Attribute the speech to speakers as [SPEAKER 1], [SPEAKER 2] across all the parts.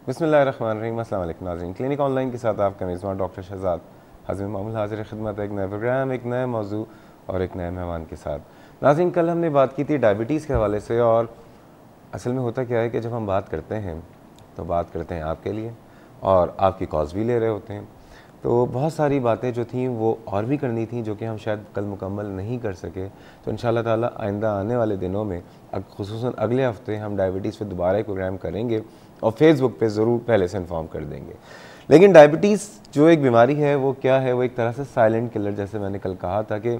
[SPEAKER 1] बिस्मिल्लाहिर्रहमानिर्रहीम। अस्सलाम वालेकुम नाज़रीन, क्लिनिक ऑनलाइन के साथ आपका मेज़बान डॉक्टर शहजाद हाज़िर मामूल हाज़िर खिदमत एक नए प्रोग्राम, एक नए मौजू और एक नए मेहमान के साथ। नाज़रीन, कल हमने बात की थी डायबिटीज़ के हवाले से, और असल में होता क्या है कि जब हम बात करते हैं तो बात करते हैं आपके लिए और आपकी कॉज भी ले रहे होते हैं। तो बहुत सारी बातें जो थीं वो और भी करनी थी, जो कि हम शायद कल मुकम्मल नहीं कर सके। तो इंशाअल्लाह ताला आइंदा आने वाले दिनों में खुसूसन अगले हफ्ते हम डायबिटीज़ पे दोबारा एक प्रोग्राम करेंगे और फेसबुक पे ज़रूर पहले से इन्फॉर्म कर देंगे। लेकिन डायबिटीज़ जो एक बीमारी है वो क्या है? वो एक तरह से साइलेंट किलर, जैसे मैंने कल कहा था कि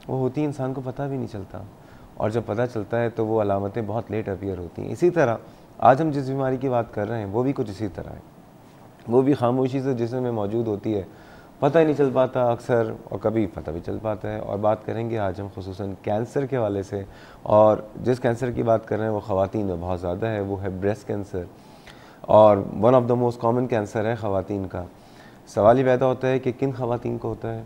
[SPEAKER 1] वो होती इंसान को पता भी नहीं चलता, और जब पता चलता है तो वो अलामतें बहुत लेट अपीयर होती हैं। इसी तरह आज हम जिस बीमारी की बात कर रहे हैं वो भी कुछ इसी तरह है। वो भी खामोशी से जिस्म में मौजूद होती है, पता ही नहीं चल पाता अक्सर, और कभी पता भी चल पाता है। और बात करेंगे आज हम खुसूसन कैंसर के हवाले से, और जिस कैंसर की बात कर रहे हैं वो ख़वातीन में बहुत ज़्यादा है, वो है ब्रेस्ट कैंसर, और one of the most common cancer है ख़वातीन का। सवाल ये पैदा होता है कि किन ख़वातीन को होता है,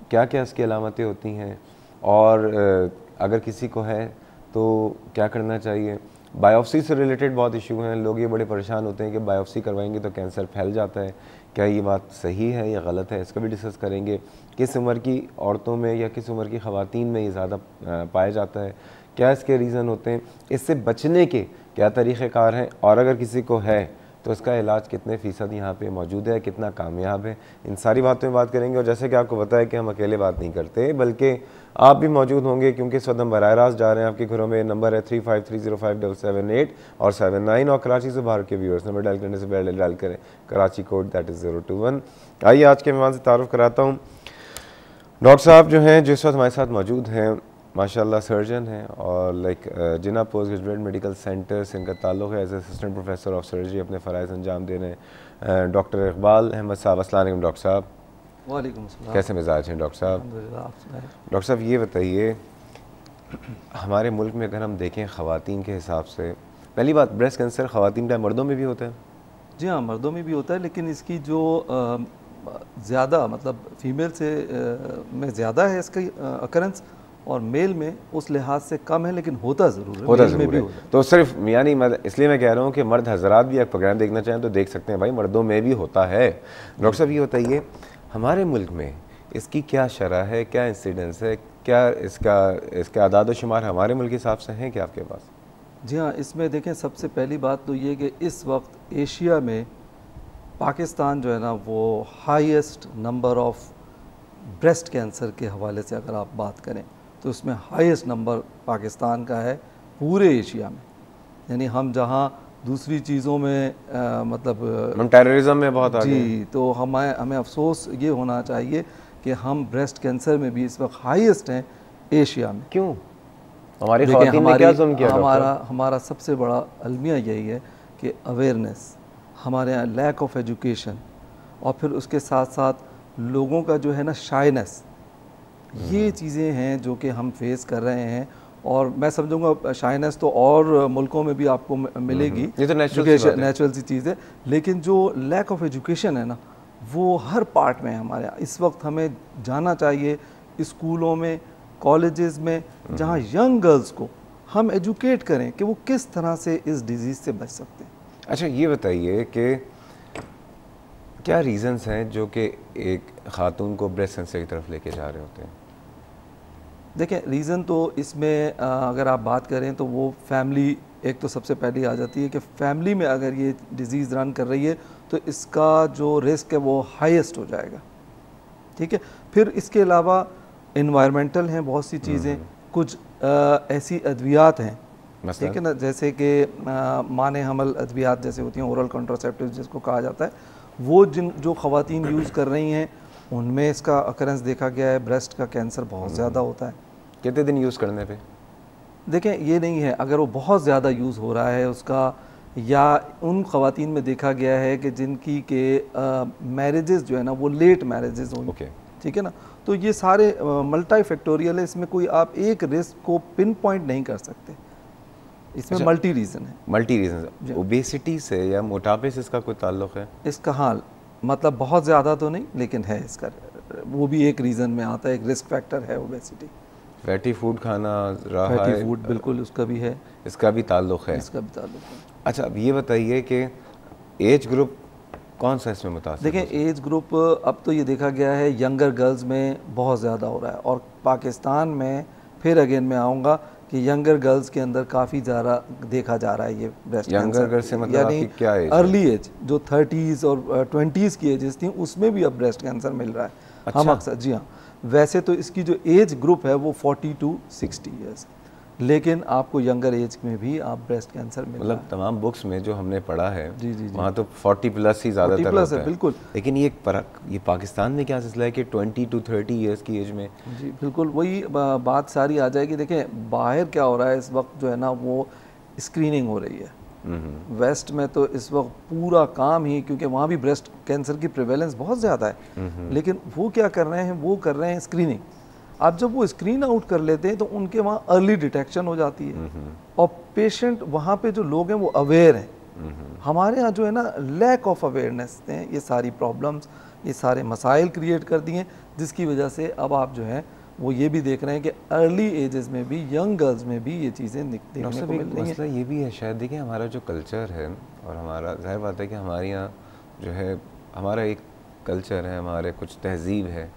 [SPEAKER 1] क्या क्या इसकी अलामतें होती हैं, और अगर किसी को है तो क्या करना चाहिए। बायोप्सी से रिलेटेड बहुत इशू हैं, लोग ये बड़े परेशान होते हैं कि बायोप्सी करवाएंगे तो कैंसर फैल जाता है। क्या ये बात सही है या गलत है, इसका भी डिस्कस करेंगे। किस उम्र की औरतों में या किस उम्र की ख़वातीन में ये ज़्यादा पाया जाता है, क्या इसके रीज़न होते हैं, इससे बचने के क्या तरीक़ेकार हैं, और अगर किसी को है तो इसका इलाज कितने फ़ीसद यहाँ पे मौजूद है, कितना कामयाब है, इन सारी बातों में बात करेंगे। और जैसे कि आपको पता है कि हम अकेले बात नहीं करते, बल्कि आप भी मौजूद होंगे, क्योंकि इस वक्त हम बराह रास्त जा रहे हैं आपके घरों में। नंबर है 35305778 और 79, और कराची से बाहर के व्यूअर्स नंबर डायल करने से पहले डायल करें कराची कोड, दैट इज़ 021। आइए आज के मेहमान से तारुफ़ कराता हूँ। डॉक्टर साहब जो हैं, जिस वक्त हमारे साथ मौजूद हैं, माशाल्लाह सर्जन हैं, और Jinnah post graduate medical centre से इनका ताल्लुक़ है। As assistant professor of surgery अपने फ़राइज़ अंजाम दे रहे हैं डॉक्टर इकबाल अहमद साहब। अस्सलाम वालेकुम डॉक्टर साहब।
[SPEAKER 2] वालेकुम अस्सलाम।
[SPEAKER 1] कैसे मिजाज हैं डॉक्टर साहब? डॉक्टर साहब ये बताइए, हमारे मुल्क में अगर हम देखें ख़वातीन के हिसाब से, पहली बात, ब्रेस्ट कैंसर ख़वातीन का मर्दों में भी होता है?
[SPEAKER 2] जी हाँ, मर्दों में भी होता है, लेकिन इसकी जो ज़्यादा मतलब फ़ीमेल से में ज़्यादा है इसकी अकरेंस, और मेल में उस लिहाज से कम है, लेकिन होता ज़रूर है,
[SPEAKER 1] होता
[SPEAKER 2] मेल में
[SPEAKER 1] ज़रूर
[SPEAKER 2] भी
[SPEAKER 1] है।
[SPEAKER 2] होता है।
[SPEAKER 1] तो सिर्फ यानी इसलिए मैं कह रहा हूँ कि मर्द हजरात भी एक प्रोग्राम देखना चाहें तो देख सकते हैं, भाई मर्दों में भी होता है। डॉक्टर साहब ये बताइए, हमारे मुल्क में इसकी क्या शरह है, क्या इंसिडेंस है, क्या इसका आदाद शुमार हमारे मुल्क के हिसाब से हैं क्या आपके पास?
[SPEAKER 2] जी हाँ, इसमें देखें, सबसे पहली बात तो ये कि इस वक्त एशिया में पाकिस्तान जो है ना, वो highest number of breast cancer के हवाले से अगर आप बात करें तो उसमें हाईएस्ट नंबर पाकिस्तान का है पूरे एशिया में। यानी हम जहाँ दूसरी चीज़ों में मतलब
[SPEAKER 1] हम टेररिज्म में बहुत आगे हैं।
[SPEAKER 2] जी, तो हमें अफसोस ये होना चाहिए कि हम ब्रेस्ट कैंसर में भी इस वक्त हाईएस्ट हैं एशिया में।
[SPEAKER 1] क्यों? हमारी ख़वातीन ने क्या जुल्म किया?
[SPEAKER 2] हमारा सबसे बड़ा अलमिया यही है कि अवेयरनेस, हमारे यहाँ लैक ऑफ एजुकेशन, और फिर उसके साथ साथ लोगों का जो है ना शाइनेस, ये चीज़ें हैं जो कि हम फेस कर रहे हैं। और मैं समझूंगा शाइनेस तो और मुल्कों में भी आपको मिलेगी,
[SPEAKER 1] ये तो नेचुरल
[SPEAKER 2] सी चीज़ है, लेकिन जो लैक ऑफ एजुकेशन है ना, वो हर पार्ट में है हमारे यहाँ। इस वक्त हमें जाना चाहिए स्कूलों में, कॉलेजेस में, जहाँ यंग गर्ल्स को हम एजुकेट करें कि वो किस तरह से इस डिज़ीज़ से बच सकते हैं।
[SPEAKER 1] अच्छा ये बताइए कि क्या रीज़न्स हैं जो कि एक ख़ातून को ब्रेस्ट कैंसर की तरफ लेके जा रहे होते हैं?
[SPEAKER 2] देखें, रीज़न तो इसमें अगर आप बात करें तो वो फैमिली एक तो सबसे पहली आ जाती है कि फैमिली में अगर ये डिज़ीज़ रन कर रही है तो इसका जो रिस्क है वो हाईएस्ट हो जाएगा। ठीक है, फिर इसके अलावा इन्वायरमेंटल हैं बहुत सी चीज़ें, कुछ ऐसी अद्वियात हैं, ठीक है ना, जैसे कि माने हमल अद्वियात जैसे होती हैं, ओरल कॉन्ट्रासेप्टिव जिसको कहा जाता है, वो जो ख़वातीन यूज़ कर रही हैं उनमें इसका अकरेंस देखा गया है, ब्रेस्ट का कैंसर बहुत ज़्यादा होता है।
[SPEAKER 1] कितने दिन यूज़ करने पे?
[SPEAKER 2] देखें, ये नहीं है अगर वो बहुत ज़्यादा यूज़ हो रहा है उसका, या उन ख़वातीन में देखा गया है कि जिनकी के मैरिजेज़ जो है ना वो लेट मैरिजेज़ होंगे, ठीक है ना, तो ये सारे मल्टी फैक्टोरियल है, इसमें कोई आप एक रिस्क को पिन पॉइंट नहीं कर सकते, इसमें मल्टी रीज़न है।
[SPEAKER 1] Multi reason. ओबेसिटी से या मोटापे से इसका कोई ताल्लुक़ है?
[SPEAKER 2] इसका हाल मतलब बहुत ज़्यादा तो नहीं, लेकिन है इसका, वो भी एक रीज़न में आता है, एक रिस्क फैक्टर है ओबेसिटी।
[SPEAKER 1] फैटी फूड खाना रहा है?
[SPEAKER 2] फैटी फूड बिल्कुल उसका भी है,
[SPEAKER 1] इसका भी ताल्लुक़ है?
[SPEAKER 2] इसका भी ताल्लुक़ है।
[SPEAKER 1] अच्छा अब ये बताइए कि एज ग्रुप कौन सा इसमें मुतासिर?
[SPEAKER 2] देखिए एज ग्रुप अब तो ये देखा गया है यंगर गर्ल्स में बहुत ज़्यादा हो रहा है, और पाकिस्तान में फिर अगेन मैं आऊँगा कि यंगर गर्ल्स के अंदर काफ़ी ज़्यादा देखा जा रहा है ये ब्रेस्ट कैंसर।
[SPEAKER 1] यंगर गर्ल्स से मतलब
[SPEAKER 2] यानी
[SPEAKER 1] आपकी क्या एज?
[SPEAKER 2] अर्ली एज जो 30s और 20s की एजेस थी उसमें भी अब ब्रेस्ट कैंसर मिल रहा है।
[SPEAKER 1] अच्छा।
[SPEAKER 2] हम अक्सर, जी हाँ, वैसे तो इसकी जो एज ग्रुप है वो 40 to 60 ईयर्स, लेकिन आपको यंगर एज में भी आप ब्रेस्ट कैंसर मिल रहा
[SPEAKER 1] मतलब
[SPEAKER 2] है।
[SPEAKER 1] तमाम बुक्स में जो हमने पढ़ा है
[SPEAKER 2] जी जी जी,
[SPEAKER 1] वहाँ तो 40 प्लस ही ज़्यादातर
[SPEAKER 2] 40 प्लस
[SPEAKER 1] होता
[SPEAKER 2] है बिल्कुल।
[SPEAKER 1] लेकिन ये पाकिस्तान में क्या सिलसिला है कि 20 to 30 ईयर्स की एज में?
[SPEAKER 2] जी बिल्कुल, वही बात सारी आ जाएगी। देखें बाहर क्या हो रहा है इस वक्त जो है ना, वो स्क्रीनिंग हो रही है। वेस्ट में तो इस वक्त पूरा काम ही, क्योंकि वहाँ भी ब्रेस्ट कैंसर की प्रिवेलेंस बहुत ज़्यादा है, लेकिन वो क्या कर रहे हैं, वो कर रहे हैं स्क्रीनिंग। अब जब वो स्क्रीन आउट कर लेते हैं तो उनके वहाँ अर्ली डिटेक्शन हो जाती है, और पेशेंट वहाँ पे जो लोग हैं वो अवेयर हैं। हमारे यहाँ जो है ना लैक ऑफ अवेयरनेस ने ये सारी प्रॉब्लम्स, ये सारे मसाइल क्रिएट कर दिए, जिसकी वजह से अब आप जो है वो ये भी देख रहे हैं कि अर्ली एजेस में भी, यंग गर्ल्स में भी ये चीज़ें देखने को मिल रही हैं।
[SPEAKER 1] मसला ये भी है शायद, देखिए हमारा जो कल्चर है, और हमारा जाहिर बात है कि हमारे यहाँ जो है हमारा एक कल्चर है, हमारे कुछ तहजीब है,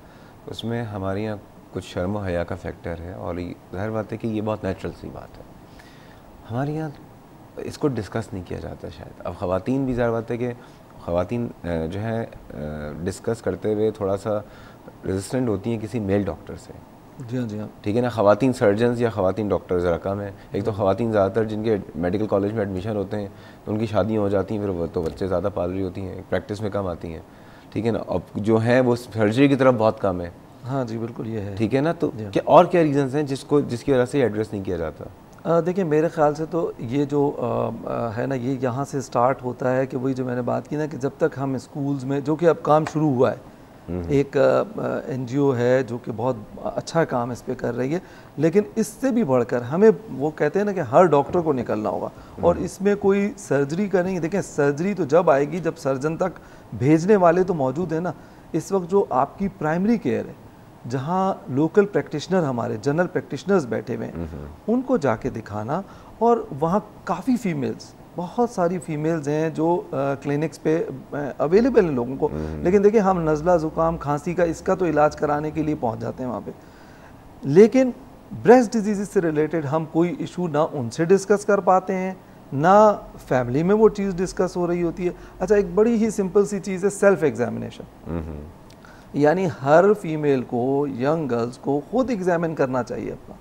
[SPEAKER 1] उसमें हमारे यहाँ कुछ शर्म और हया का फैक्टर है, और जाहिर बात है कि ये बहुत नेचुरल सी बात है। हमारे यहाँ इसको डिस्कस नहीं किया जाता शायद। अब ख़वातीन भी, जाहिर बात है कि ख़वातीन जो है डिस्कस करते हुए थोड़ा सा रेजिस्टेंट होती हैं किसी मेल डॉक्टर से।
[SPEAKER 2] जी हाँ, जी हाँ,
[SPEAKER 1] ठीक है ना। ख़वातीन सर्जन्स या ख़वातीन डॉक्टर ज़रा कम है। एक तो ख़वातीन ज़्यादातर जिनके मेडिकल कॉलेज में एडमिशन होते हैं तो उनकी शादियाँ हो जाती हैं, फिर वो तो बच्चे ज़्यादा पाल रही होती हैं, प्रैक्टिस में कम आती हैं। ठीक है ना। अब जो है वो सर्जरी की तरफ बहुत कम है।
[SPEAKER 2] हाँ जी बिल्कुल ये है।
[SPEAKER 1] ठीक है ना। तो क्या और क्या रीज़न्स हैं जिसकी वजह से एड्रेस नहीं किया जाता?
[SPEAKER 2] देखिए मेरे ख्याल से तो ये जो है ना, ये यहाँ से स्टार्ट होता है कि वही जो मैंने बात की ना, कि जब तक हम स्कूल्स में, जो कि अब काम शुरू हुआ है, एक NGO है जो कि बहुत अच्छा काम इस पे कर रही है, लेकिन इससे भी बढ़कर हमें, वो कहते हैं ना कि हर डॉक्टर को निकलना होगा, और इसमें कोई सर्जरी का नहीं। देखें सर्जरी तो जब आएगी जब सर्जन तक भेजने वाले तो मौजूद है ना। इस वक्त जो आपकी प्राइमरी केयर है, जहाँ लोकल प्रैक्टिशनर, हमारे जनरल प्रैक्टिशनर्स बैठे हुए हैं, उनको जाके दिखाना, और वहाँ काफ़ी फीमेल्स, बहुत सारी फीमेल्स हैं जो क्लिनिक्स पे अवेलेबल हैं लोगों को, लेकिन देखिए हम नज़ला ज़ुकाम खांसी का इसका तो इलाज कराने के लिए पहुँच जाते हैं वहाँ पे, लेकिन ब्रेस्ट डिजीज़ से रिलेटेड हम कोई इशू ना उनसे डिस्कस कर पाते हैं, ना फैमिली में वो चीज़ डिस्कस हो रही होती है। अच्छा, एक बड़ी ही सिंपल सी चीज़ है सेल्फ एग्जामिनेशन, यानी हर फीमेल को, यंग गर्ल्स को खुद एग्जामिन करना चाहिए अपना,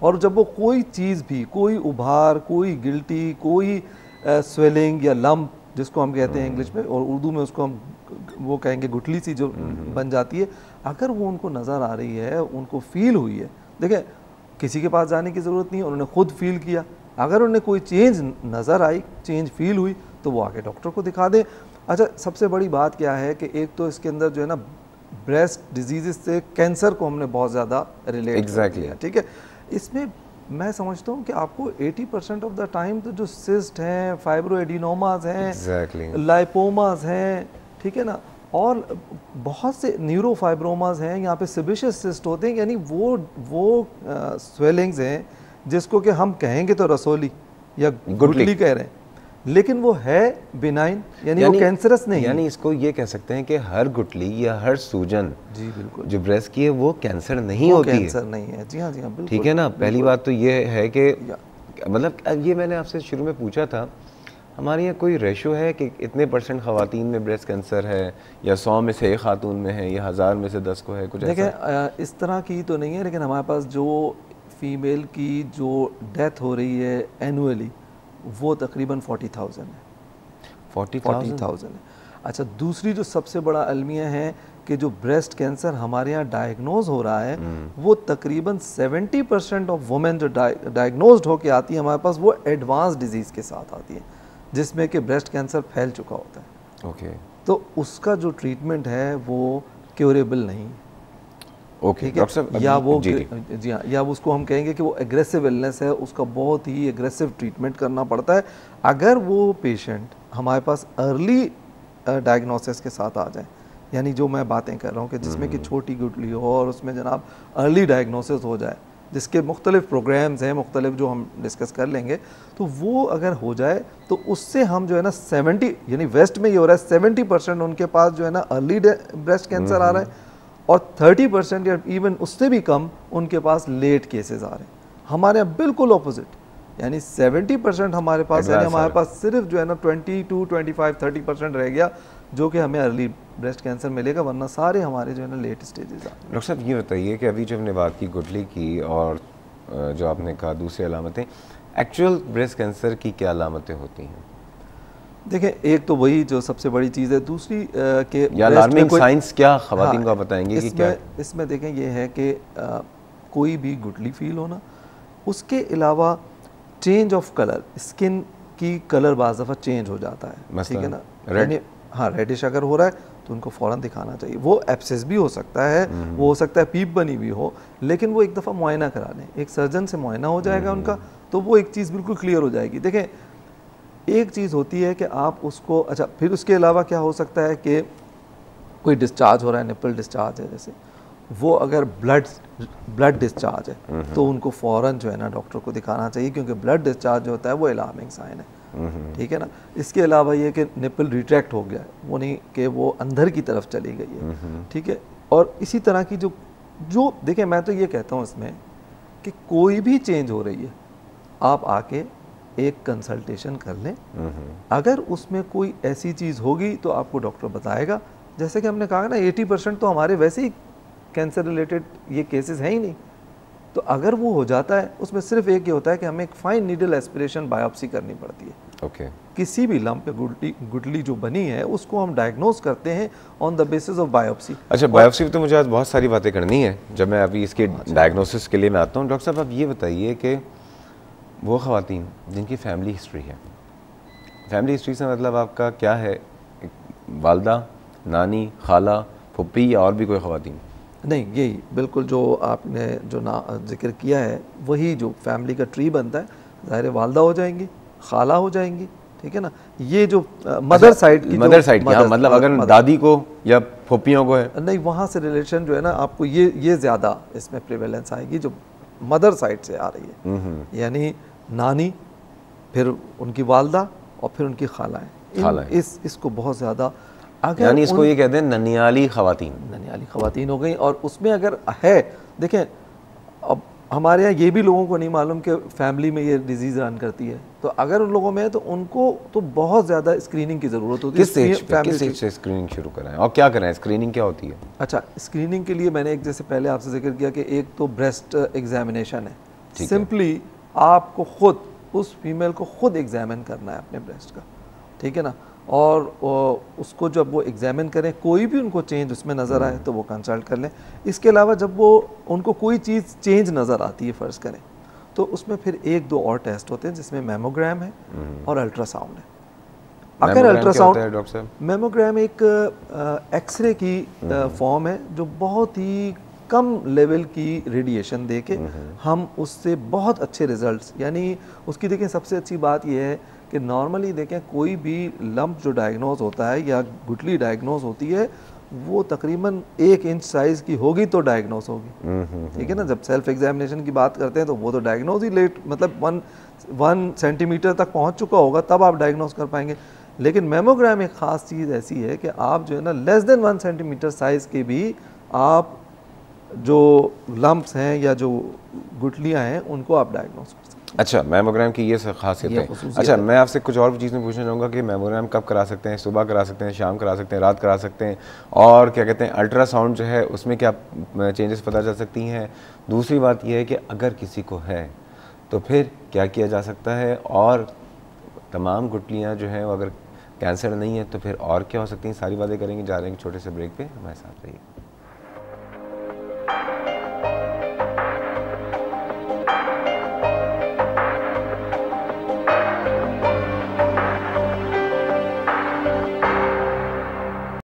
[SPEAKER 2] और जब वो कोई चीज़ भी, कोई उभार, कोई गिल्टी, कोई स्वेलिंग या लंप जिसको हम कहते हैं इंग्लिश में, और उर्दू में उसको हम वो कहेंगे गुठली सी जो बन जाती है, अगर वो उनको नज़र आ रही है, उनको फील हुई है, देखिए किसी के पास जाने की ज़रूरत नहीं है, उन्होंने खुद फील किया, अगर उन्हें कोई चेंज नज़र आई, चेंज फील हुई, तो वो आके डॉक्टर को दिखा दें। अच्छा, सबसे बड़ी बात क्या है कि एक तो इसके अंदर जो है ना, ब्रेस्ट डिजीज़ से कैंसर को हमने बहुत ज़्यादा रिलेट कर दिया, ठीक है। इसमें मैं समझता हूँ कि आपको 80% ऑफ द टाइम तो जो सिस्ट हैं, फाइब्रोएडिनोमास हैं, लाइपोमास हैं, ठीक है ना, और बहुत से न्यूरोफाइब्रोमास हैं, यहाँ पे सेबेशियस सिस्ट होते हैं, यानी वो स्वेलिंग्स हैं जिसको कि हम कहेंगे तो रसोली या गुठली कह रहे हैं, लेकिन वो है बिनाइन, यानी वो कैंसरस नहीं।
[SPEAKER 1] यानी इसको ये कह सकते हैं कि हर गुठली या हर सूजन,
[SPEAKER 2] जी बिल्कुल,
[SPEAKER 1] जो ब्रेस्ट की है वो कैंसर नहीं होती है।
[SPEAKER 2] कैंसर नहीं है, जी हाँ, जी हाँ बिल्कुल।
[SPEAKER 1] ठीक है ना। पहली बात तो ये है कि मतलब ये मैंने आपसे शुरू में पूछा था, हमारे यहाँ कोई रेशो है कि इतने % ख़वातीन में ब्रेस्ट कैंसर है, या 100 में से 1 खातून में है, या 1000 में से 10 को है, कुछ ऐसा?
[SPEAKER 2] देखिए इस तरह की तो नहीं है, लेकिन हमारे पास जो फीमेल की जो डेथ हो रही है एनुअली, वो तकरीबन 40,000 है। 40,000 है। अच्छा, दूसरी जो सबसे बड़ा अलमिया है कि जो ब्रेस्ट कैंसर हमारे यहाँ डायग्नोज हो रहा है, वो तकरीबन 70% ऑफ वुमेन जो डायग्नोज्ड होके आती है हमारे पास, वो एडवांस डिजीज़ के साथ आती है, जिसमें कि ब्रेस्ट कैंसर फैल चुका होता है।
[SPEAKER 1] ओके।
[SPEAKER 2] तो उसका जो ट्रीटमेंट है वो क्योरेबल नहीं।
[SPEAKER 1] ओके डॉक्टर साहब,
[SPEAKER 2] या वो जी हाँ, या उसको हम कहेंगे कि वो एग्रेसिव इलनेस है, उसका बहुत ही एग्रेसिव ट्रीटमेंट करना पड़ता है। अगर वो पेशेंट हमारे पास अर्ली डायग्नोसिस के साथ आ जाए, यानी जो मैं बातें कर रहा हूँ कि जिसमें कि छोटी गुठली हो और उसमें जनाब अर्ली डायग्नोसिस हो जाए, जिसके मुख्तलिफ प्रोग्राम्स हैं, मुख्तलिफ जो हम डिस्कस कर लेंगे, तो वो अगर हो जाए तो उससे हम जो है ना 70 यानी वेस्ट में ये हो रहा है 70% उनके पास जो है ना अर्ली ब्रेस्ट कैंसर आ रहा है और 30% या इवन उससे भी कम उनके पास लेट केसेस आ रहे हैं। हमारे यहाँ बिल्कुल ऑपोजिट, यानी 70% हमारे पास, यानी हमारे पास सिर्फ जो है ना 22, 25, 30% रह गया जो कि हमें अर्ली ब्रेस्ट कैंसर मिलेगा, वरना सारे हमारे जो है ना लेट स्टेजेस आ।
[SPEAKER 1] डॉक्टर साहब ये बताइए कि अभी जब हमने बात की गुठली की और जो आपने कहा दूसरी अलामतें, एक्चुअल ब्रेस्ट कैंसर की क्या अलामतें होती हैं?
[SPEAKER 2] देखें, एक तो वही जो सबसे बड़ी चीज़ है, दूसरी के
[SPEAKER 1] अलार्मिंग साइंस क्या ख़वातीन को आप बताएंगे कि क्या?
[SPEAKER 2] इसमें देखें ये है कि कोई भी गुठली फील होना, उसके अलावा चेंज ऑफ कलर, स्किन की कलर बाज़ दफ़ा चेंज हो जाता है, ठीक है ना, रेड, हाँ रेडिश अगर हो रहा है तो उनको फ़ौरन दिखाना चाहिए। वो एब्सेस भी हो सकता है, वो हो सकता है पीप बनी हुई हो, लेकिन वो एक दफ़ा मुआयना करा लें, एक सर्जन से मुआयना हो जाएगा उनका, तो वो एक चीज़ बिल्कुल क्लियर हो जाएगी। देखें, एक चीज़ होती है कि आप उसको, अच्छा फिर उसके अलावा क्या हो सकता है कि कोई डिस्चार्ज हो रहा है, निपल डिस्चार्ज है जैसे, वो अगर ब्लड डिस्चार्ज है तो उनको फ़ौरन जो है ना डॉक्टर को दिखाना चाहिए, क्योंकि ब्लड डिस्चार्ज जो होता है वो अलार्मिंग साइन है, ठीक है ना। इसके अलावा ये कि निपल रिट्रैक्ट हो गया है, वो नहीं कि वो अंदर की तरफ चली गई है, ठीक है। और इसी तरह की जो देखिए, मैं तो ये कहता हूँ इसमें कि कोई भी चेंज हो रही है, आप आके एक कंसल्टेशन कर लें, अगर उसमें कोई ऐसी चीज़ होगी तो आपको डॉक्टर बताएगा। जैसे कि हमने कहा ना 80% तो हमारे वैसे ही कैंसर रिलेटेड ये केसेस हैं ही नहीं, तो अगर वो हो जाता है उसमें सिर्फ एक ये होता है कि हमें एक फाइन नीडल एस्पिरेशन बायोप्सी करनी पड़ती है।
[SPEAKER 1] ओके।
[SPEAKER 2] किसी भी लंप पे गुठली जो बनी है उसको हम डायग्नोज करते हैं on the basis of biopsy.
[SPEAKER 1] अच्छा, बायोप्सी पे तो मुझे आज बहुत सारी बातें करनी है, जब मैं अभी इसके डायग्नोसिस के लिए मैं आता हूँ। डॉक्टर साहब, आप ये बताइए कि वो ख़वातीन जिनकी फैमिली हिस्ट्री है, फैमिली हिस्ट्री से मतलब आपका क्या है? वालदा, नानी, खाला, फुप्पी या और भी कोई ख़वातीन?
[SPEAKER 2] नहीं, यही बिल्कुल जो आपने जो जिक्र किया है वही जो फैमिली का ट्री बनता है, ज़ाहिर वालदा हो जाएंगी, खाला हो जाएंगी, ठीक है ना। ये जो मदर साइड की,
[SPEAKER 1] हाँ, मतलब अगर दादी को या फुप्पियों को है,
[SPEAKER 2] नहीं, वहाँ से रिलेशन जो है ना आपको ये ज़्यादा इसमें प्रिवेलेंस आएगी जो मदर साइड से आ रही है, यानी नानी, फिर उनकी वालदा और फिर उनकी खालाएँ, इसको बहुत ज़्यादा,
[SPEAKER 1] यानी इसको ये कहते हैं ननियाली
[SPEAKER 2] ख़वातीन हो गई। और उसमें अगर है, देखें अब हमारे यहाँ ये भी लोगों को नहीं मालूम कि फैमिली में ये डिजीज़ रन करती है, तो अगर उन लोगों में है तो उनको तो बहुत ज़्यादा स्क्रीनिंग की ज़रूरत होती है।
[SPEAKER 1] किस एज से स्क्रीनिंग शुरू कराएं और क्या कराएं? स्क्रीनिंग क्या होती है?
[SPEAKER 2] अच्छा, स्क्रीनिंग के लिए मैंने एक जैसे पहले आपसे जिक्र किया कि एक तो ब्रेस्ट एग्जामिनेशन है, सिंपली आपको खुद उस फीमेल को खुद एग्जामिन करना है अपने ब्रेस्ट का, ठीक है ना। और उसको जब वो एग्जामिन करें, कोई भी उनको चेंज उसमें नज़र आए तो वो कंसल्ट कर लें। इसके अलावा जब वो उनको कोई चीज़ चेंज नज़र आती है फ़र्ज़ करें, तो उसमें फिर 1-2 और टेस्ट होते हैं जिसमें मेमोग्राम है और अल्ट्रासाउंड है। अगर अल्ट्रासाउंड, मेमोग्राम एक एक्सरे की फॉर्म है जो बहुत ही कम लेवल की रेडिएशन दे के हम उससे बहुत अच्छे रिजल्ट्स, यानी उसकी देखें सबसे अच्छी बात यह है कि नॉर्मली देखें कोई भी लंप जो डायग्नोज होता है या गुठली डायग्नोज होती है वो तकरीबन 1 इंच साइज़ की होगी तो डायग्नोज होगी, ठीक है ना। जब सेल्फ एग्जामिनेशन की बात करते हैं तो वो तो डायग्नोज ही लेट, मतलब 1 सेंटीमीटर तक पहुंच चुका होगा तब आप डायग्नोज कर पाएंगे। लेकिन मेमोग्राम एक ख़ास चीज़ ऐसी है कि आप जो है ना लेस देन 1 सेंटीमीटर साइज़ के भी आप जो लंप्स हैं या जो गुठलियाँ हैं उनको आप डायग्नोज कर सकते हैं।
[SPEAKER 1] अच्छा, मेमोग्राम की ये खासियत है। अच्छा, मैं आपसे कुछ और चीज़ें पूछना चाहूँगा कि मेमोग्राम कब करा सकते हैं? सुबह करा सकते हैं, शाम करा सकते हैं, रात करा सकते हैं? और क्या कहते हैं, अल्ट्रासाउंड जो है उसमें क्या चेंजेस पता चल सकती हैं? दूसरी बात यह है कि अगर किसी को है तो फिर क्या किया जा सकता है? और तमाम गुठलियाँ जो हैं अगर कैंसर नहीं है तो फिर और क्या हो सकती हैं? सारी बातें करेंगे। जा रहे हैं छोटे से ब्रेक पे, हमारे साथ रहिए।